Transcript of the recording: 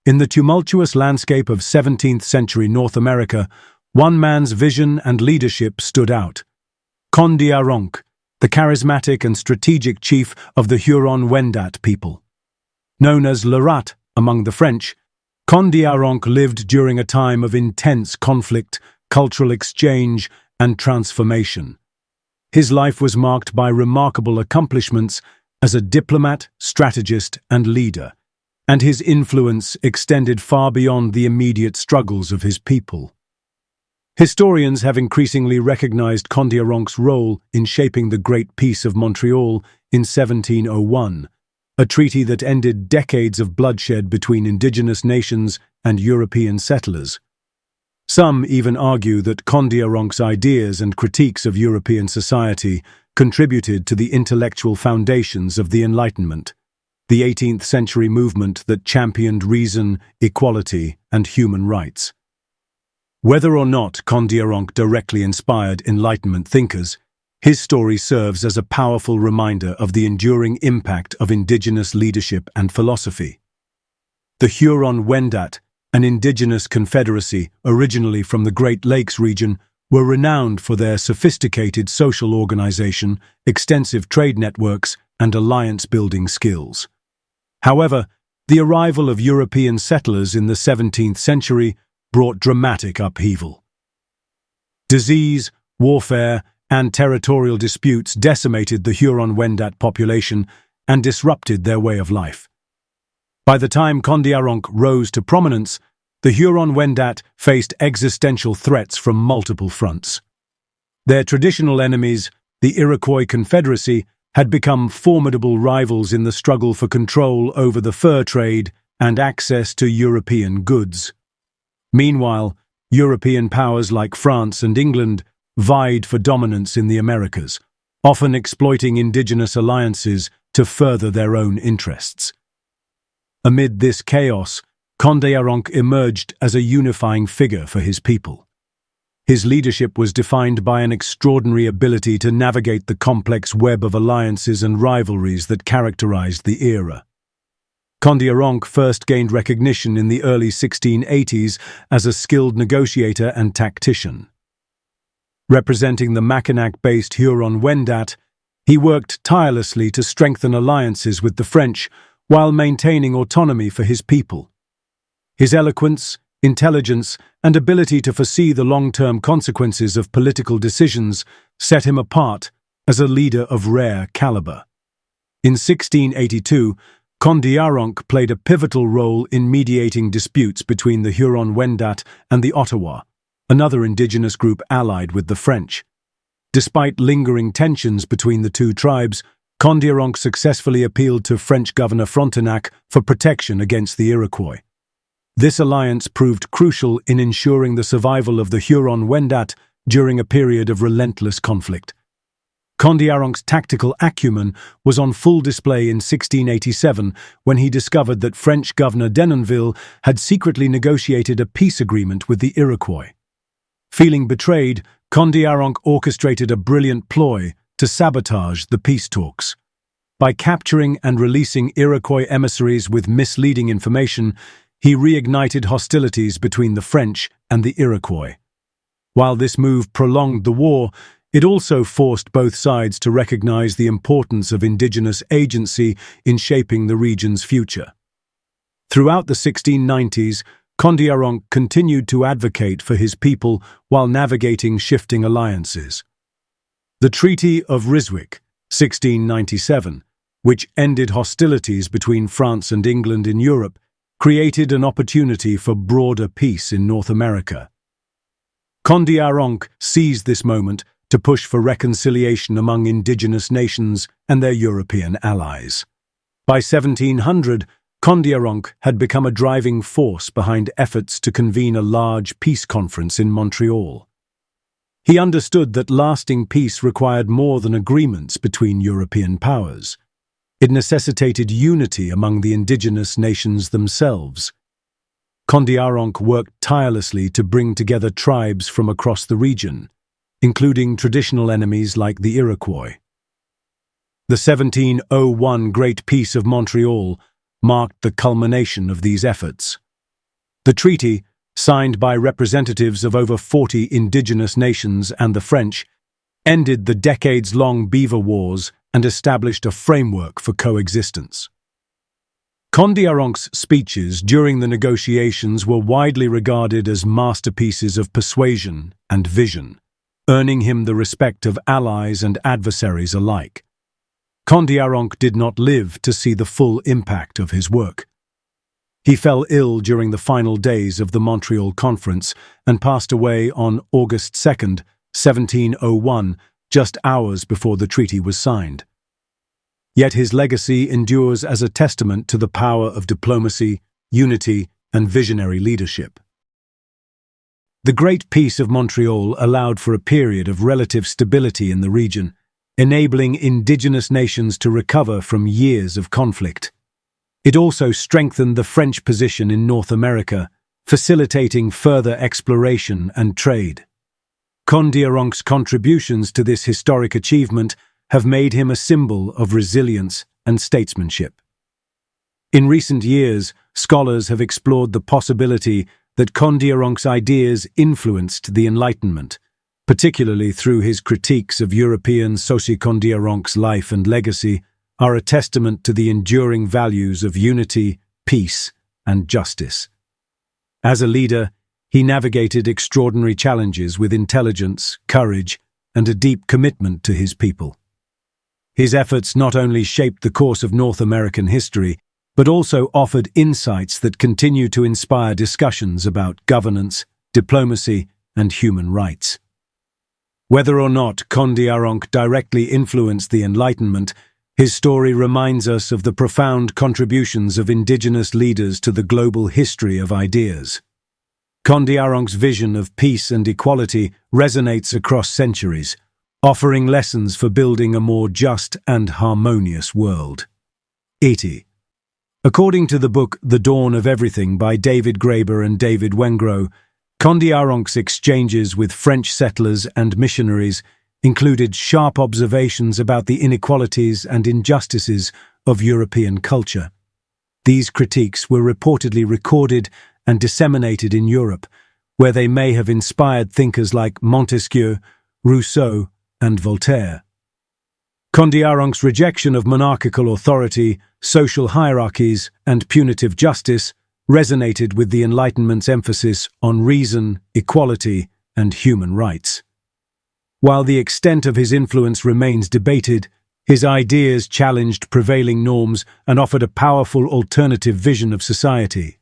In the tumultuous landscape of 17th-century North America, one man's vision and leadership stood out. Kondiaronk, the charismatic and strategic chief of the Huron-Wendat people. Known as Le Rat among the French, Kondiaronk lived during a time of intense conflict, cultural exchange, and transformation. His life was marked by remarkable accomplishments as a diplomat, strategist, and leader, and his influence extended far beyond the immediate struggles of his people. Historians have increasingly recognized Kondiaronk's role in shaping the Great Peace of Montreal in 1701, a treaty that ended decades of bloodshed between Indigenous nations and European settlers. Some even argue that Kondiaronk's ideas and critiques of European society contributed to the intellectual foundations of the Enlightenment, the 18th-century movement that championed reason, equality, and human rights. Whether or not Kondiaronk directly inspired Enlightenment thinkers, his story serves as a powerful reminder of the enduring impact of Indigenous leadership and philosophy. The Huron-Wendat, an Indigenous confederacy originally from the Great Lakes region, were renowned for their sophisticated social organization, extensive trade networks, and alliance-building skills. However, the arrival of European settlers in the 17th century brought dramatic upheaval. Disease, warfare, and territorial disputes decimated the Huron-Wendat population and disrupted their way of life. By the time Kondiaronk rose to prominence, the Huron-Wendat faced existential threats from multiple fronts. Their traditional enemies, the Iroquois Confederacy, had become formidable rivals in the struggle for control over the fur trade and access to European goods. Meanwhile, European powers like France and England vied for dominance in the Americas, often exploiting Indigenous alliances to further their own interests. Amid this chaos, Kondiaronk emerged as a unifying figure for his people. His leadership was defined by an extraordinary ability to navigate the complex web of alliances and rivalries that characterized the era. Kondiaronk first gained recognition in the early 1680s as a skilled negotiator and tactician. Representing the Mackinac-based Huron-Wendat, he worked tirelessly to strengthen alliances with the French while maintaining autonomy for his people. His eloquence, intelligence, and ability to foresee the long-term consequences of political decisions set him apart as a leader of rare caliber. In 1682, Kondiaronk played a pivotal role in mediating disputes between the Huron-Wendat and the Ottawa, another Indigenous group allied with the French. Despite lingering tensions between the two tribes, Kondiaronk successfully appealed to French Governor Frontenac for protection against the Iroquois. This alliance proved crucial in ensuring the survival of the Huron-Wendat during a period of relentless conflict. Kondiaronk's tactical acumen was on full display in 1687 when he discovered that French Governor Denonville had secretly negotiated a peace agreement with the Iroquois. Feeling betrayed, Kondiaronk orchestrated a brilliant ploy to sabotage the peace talks. By capturing and releasing Iroquois emissaries with misleading information, he reignited hostilities between the French and the Iroquois. While this move prolonged the war, it also forced both sides to recognize the importance of Indigenous agency in shaping the region's future. Throughout the 1690s, Kondiaronk continued to advocate for his people while navigating shifting alliances. The Treaty of Ryswick, 1697, which ended hostilities between France and England in Europe, created an opportunity for broader peace in North America. Kondiaronk seized this moment to push for reconciliation among Indigenous nations and their European allies. By 1700, Kondiaronk had become a driving force behind efforts to convene a large peace conference in Montreal. He understood that lasting peace required more than agreements between European powers. It necessitated unity among the Indigenous nations themselves. Kondiaronk worked tirelessly to bring together tribes from across the region, including traditional enemies like the Iroquois. The 1701 Great Peace of Montreal marked the culmination of these efforts. The treaty, signed by representatives of over 40 indigenous nations and the French, ended the decades-long Beaver Wars and established a framework for coexistence. Kondiaronk's speeches during the negotiations were widely regarded as masterpieces of persuasion and vision, earning him the respect of allies and adversaries alike. Kondiaronk did not live to see the full impact of his work. He fell ill during the final days of the Montreal Conference and passed away on August 2nd, 1701, just hours before the treaty was signed. Yet his legacy endures as a testament to the power of diplomacy, unity, and visionary leadership. The Great Peace of Montreal allowed for a period of relative stability in the region, enabling indigenous nations to recover from years of conflict. It also strengthened the French position in North America, facilitating further exploration and trade. Kondiaronk's contributions to this historic achievement have made him a symbol of resilience and statesmanship. In recent years, scholars have explored the possibility that Kondiaronk's ideas influenced the Enlightenment, particularly through his critiques of European Kondiaronk's life and legacy, are a testament to the enduring values of unity, peace, and justice. As a leader, he navigated extraordinary challenges with intelligence, courage, and a deep commitment to his people. His efforts not only shaped the course of North American history, but also offered insights that continue to inspire discussions about governance, diplomacy, and human rights. Whether or not Kondiaronk directly influenced the Enlightenment, his story reminds us of the profound contributions of indigenous leaders to the global history of ideas. Kondiaronk's vision of peace and equality resonates across centuries, offering lessons for building a more just and harmonious world. 80. According to the book The Dawn of Everything by David Graeber and David Wengrow, Kondiaronk's exchanges with French settlers and missionaries included sharp observations about the inequalities and injustices of European culture. These critiques were reportedly recorded and disseminated in Europe, where they may have inspired thinkers like Montesquieu, Rousseau, and Voltaire. Kondiaronk's rejection of monarchical authority, social hierarchies, and punitive justice resonated with the Enlightenment's emphasis on reason, equality, and human rights. While the extent of his influence remains debated, his ideas challenged prevailing norms and offered a powerful alternative vision of society.